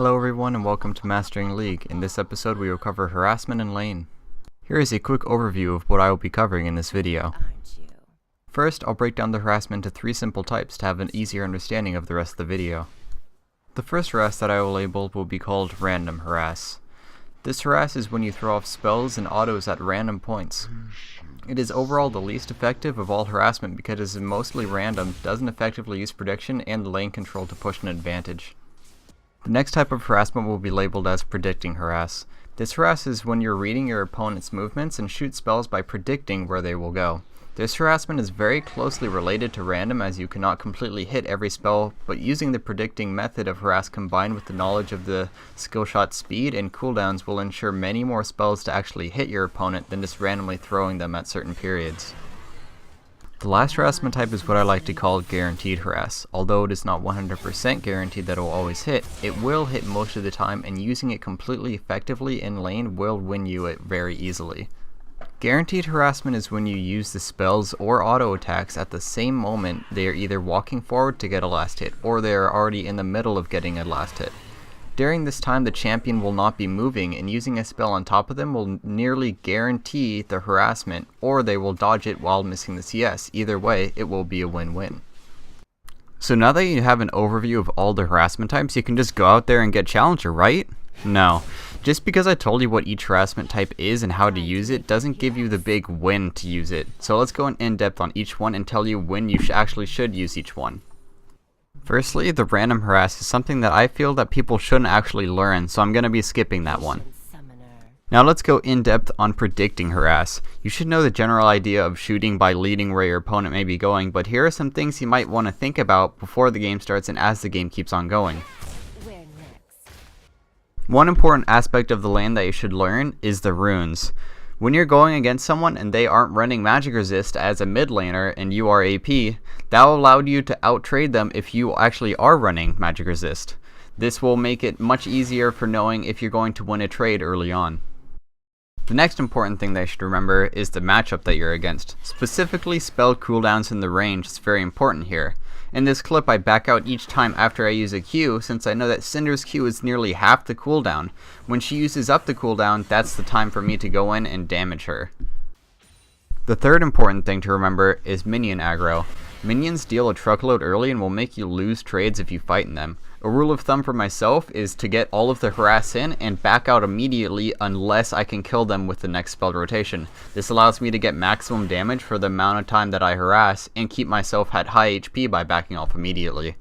Hello everyone and welcome to Mastering League. In this episode we will cover harassment in lane. Here is a quick overview of what I will be covering in this video. First, I'll break down the harassment into 3 simple types to have an easier understanding of the rest of the video. The first harass that I will label will be called random harass. This harass is when you throw off spells and autos at random points. It is overall the least effective of all harassment because it is mostly random, doesn't effectively use prediction and lane control to push an advantage. The next type of harassment will be labeled as predicting harass. This harass is when you're reading your opponent's movements and shoot spells by predicting where they will go. This harassment is very closely related to random as you cannot completely hit every spell, but using the predicting method of harass combined with the knowledge of the skill shot speed and cooldowns will ensure many more spells to actually hit your opponent than just randomly throwing them at certain periods. The last harassment type is what I like to call guaranteed harass. Although it is not 100% guaranteed that it will always hit, it will hit most of the time, and using it completely effectively in lane will win you it very easily. Guaranteed harassment is when you use the spells or auto attacks at the same moment they are either walking forward to get a last hit or they are already in the middle of getting a last hit. During this time the champion will not be moving, and using a spell on top of them will nearly guarantee the harassment, or they will dodge it while missing the CS. Either way, it will be a win-win. So now that you have an overview of all the harassment types, you can just go out there and get Challenger, right? No. Just because I told you what each harassment type is and how to use it doesn't give you the big when to use it. So let's go in depth on each one and tell you when you actually should use each one. Firstly, the random harass is something that I feel that people shouldn't actually learn, so I'm going to be skipping that one. Now let's go in depth on predicting harass. You should know the general idea of shooting by leading where your opponent may be going, but here are some things you might want to think about before the game starts and as the game keeps on going. One important aspect of the lane that you should learn is the runes. When you're going against someone and they aren't running magic resist as a mid laner and you are AP, that will allow you to outtrade them if you actually are running magic resist. This will make it much easier for knowing if you're going to win a trade early on. The next important thing that you should remember is the matchup that you're against. Specifically, spell cooldowns in the range is very important here. In this clip I back out each time after I use a Q, since I know that Cinder's Q is nearly half the cooldown. When she uses up the cooldown, that's the time for me to go in and damage her. The third important thing to remember is minion aggro. Minions deal a truckload early and will make you lose trades if you fight in them. A rule of thumb for myself is to get all of the harass in and back out immediately unless I can kill them with the next spell rotation. This allows me to get maximum damage for the amount of time that I harass and keep myself at high HP by backing off immediately.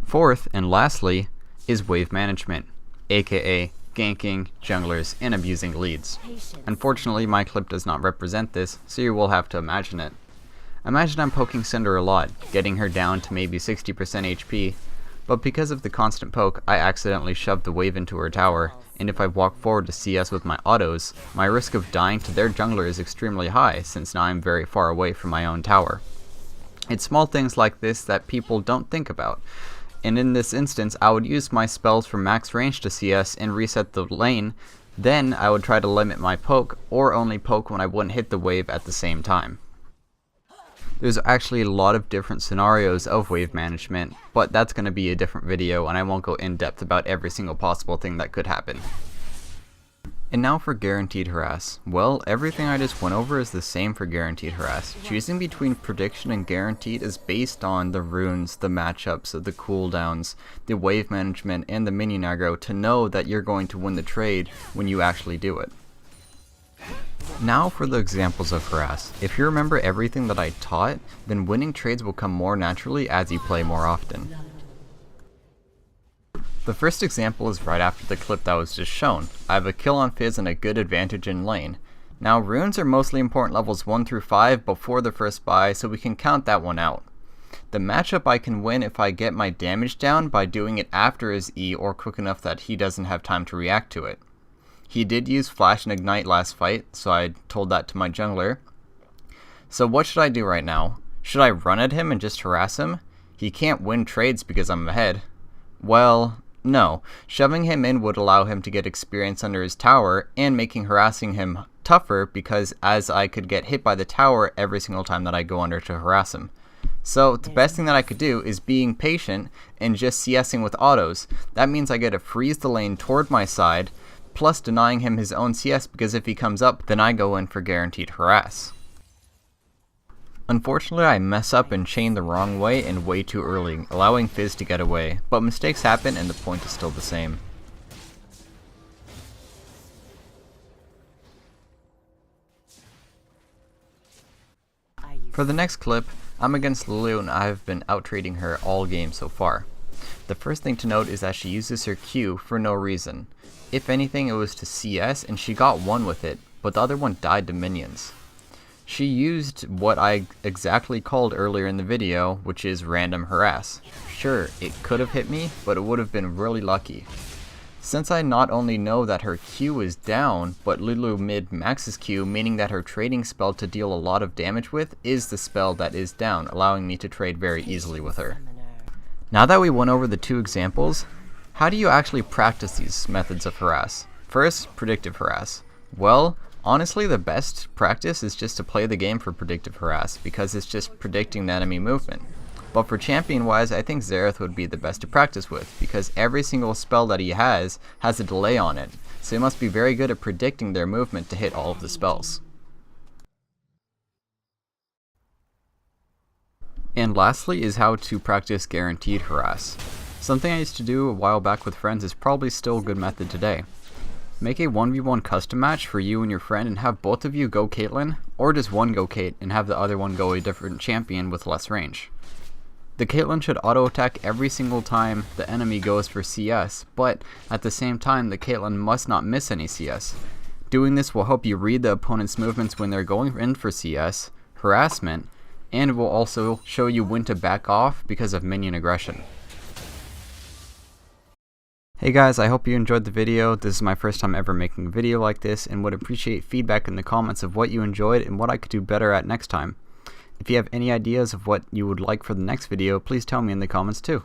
Fourth and lastly is wave management, aka ganking junglers and abusing leads. Unfortunately my clip does not represent this, so you will have to imagine it. Imagine I'm poking Cinder a lot, getting her down to maybe 60% HP, but because of the constant poke, I accidentally shoved the wave into her tower, and if I walk forward to CS with my autos, my risk of dying to their jungler is extremely high since now I'm very far away from my own tower. It's small things like this that people don't think about, and in this instance I would use my spells for max range to CS and reset the lane, then I would try to limit my poke or only poke when I wouldn't hit the wave at the same time. There's actually a lot of different scenarios of wave management, but that's going to be a different video and I won't go in depth about every single possible thing that could happen. And now for guaranteed harass. Well, everything I just went over is the same for guaranteed harass. Choosing between prediction and guaranteed is based on the runes, the matchups, the cooldowns, the wave management, and the minion aggro to know that you're going to win the trade when you actually do it. Now for the examples of harass. If you remember everything that I taught, then winning trades will come more naturally as you play more often. The first example is right after the clip that was just shown. I have a kill on Fizz and a good advantage in lane. Now runes are mostly important levels 1 through 5 before the first buy, so we can count that one out. The matchup I can win if I get my damage down by doing it after his E or quick enough that he doesn't have time to react to it. He did use Flash and Ignite last fight, so I told that to my jungler. So what should I do right now? Should I run at him and just harass him? He can't win trades because I'm ahead. Well, no. Shoving him in would allow him to get experience under his tower and making harassing him tougher because as I could get hit by the tower every single time that I go under to harass him. So the best thing that I could do is being patient and just CSing with autos. That means I get to freeze the lane toward my side, plus denying him his own CS, because if he comes up, then I go in for guaranteed harass. Unfortunately, I mess up and chain the wrong way and way too early, allowing Fizz to get away, but mistakes happen and the point is still the same. For the next clip, I'm against Lulu and I've been out-trading her all game so far. The first thing to note is that she uses her Q for no reason. If anything, it was to CS and she got one with it, but the other one died to minions. She used what I exactly called earlier in the video, which is random harass. Sure, it could have hit me, but it would have been really lucky. Since I not only know that her Q is down, but Lulu mid maxes Q, meaning that her trading spell to deal a lot of damage with is the spell that is down, allowing me to trade very easily with her. Now that we went over the two examples, how do you actually practice these methods of harass? First, predictive harass. Well, honestly, the best practice is just to play the game for predictive harass, because it's just predicting the enemy movement. But for champion wise, I think Xerath would be the best to practice with, because every single spell that he has a delay on it, so he must be very good at predicting their movement to hit all of the spells. And lastly is how to practice guaranteed harass. Something I used to do a while back with friends is probably still a good method today. Make a 1v1 custom match for you and your friend and have both of you go Caitlyn, or just one go Cait and have the other one go a different champion with less range. The Caitlyn should auto attack every single time the enemy goes for CS, but at the same time the Caitlyn must not miss any CS. Doing this will help you read the opponent's movements when they're going in for CS, harassment, and it will also show you when to back off because of minion aggression. Hey guys, I hope you enjoyed the video. This is my first time ever making a video like this and would appreciate feedback in the comments of what you enjoyed and what I could do better at next time. If you have any ideas of what you would like for the next video, please tell me in the comments too.